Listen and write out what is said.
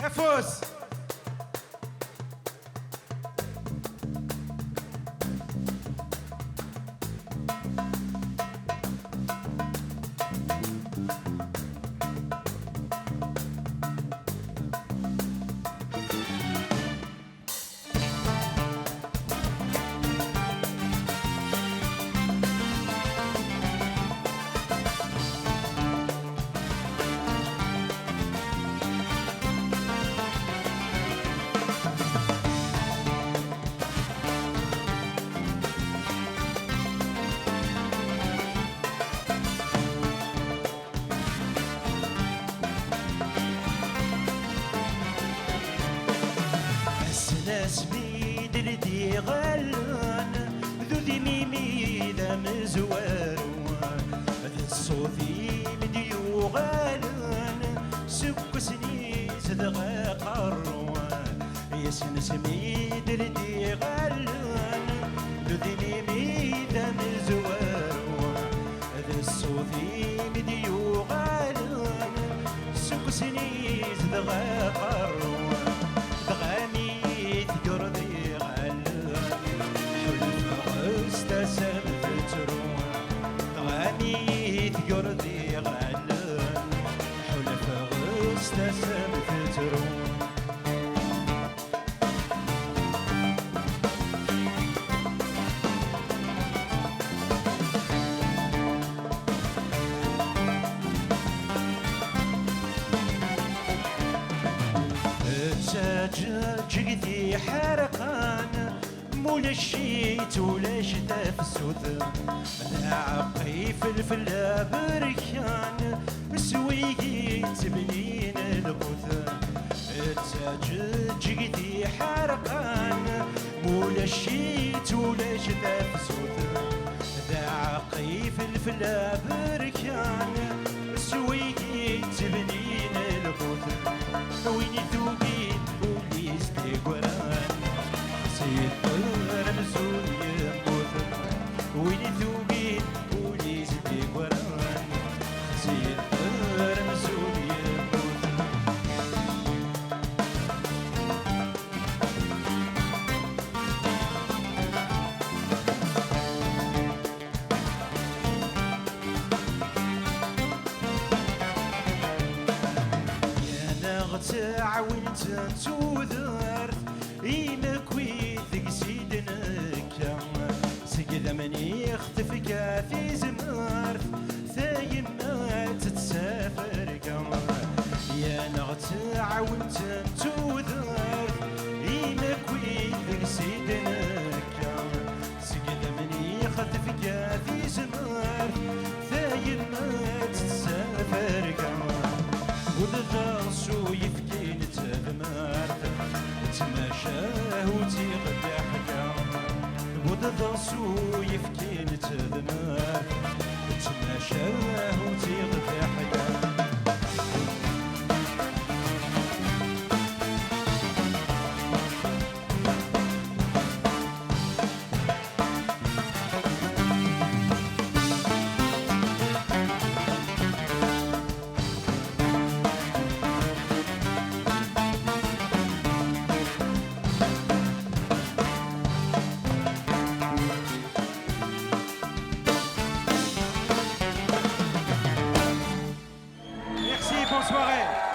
فوز. سميد لدي غلان ذو ذي ميمي ذا مزوار ذا الصوفي مديو غلان سكو سنيس ذا قروان يسن سميد لدي غلان ذو ذي ميمي ذا مزوار ذا الصوفي مديو غلان سكو سنيس ذا قروان يرضي غلان حلف غستسم في الترون جقدي حرقان مولا الشيت ولا شتا في السوث عقي فلفل بركان سويقي تبنين الغوث التاج جقدي حرقان مولا الشيت ولا شتا في السوث عقي فلفل بركان سويقي تبنين الغوث وين ذوقين وليس تقران سيطر مزول يموت وين ذوقين وليس تقران سيطر مزول يموت تعاونت تودرت إيمك ويثق سيدنك سقذا من يختف كافي زمارت ثايم ما تتسافر قمر يا نغت تعاونت تودرت إيمك ويثق سيدنك سقذا من يختف كافي زمارت ثايم ما تتسافر قمر وذغرسو يفكين تذمارت تماشاه وتيغدى حكام وذغرسو يفكين تذمارت تماشاه وتيغدى حكام Bonne soirée.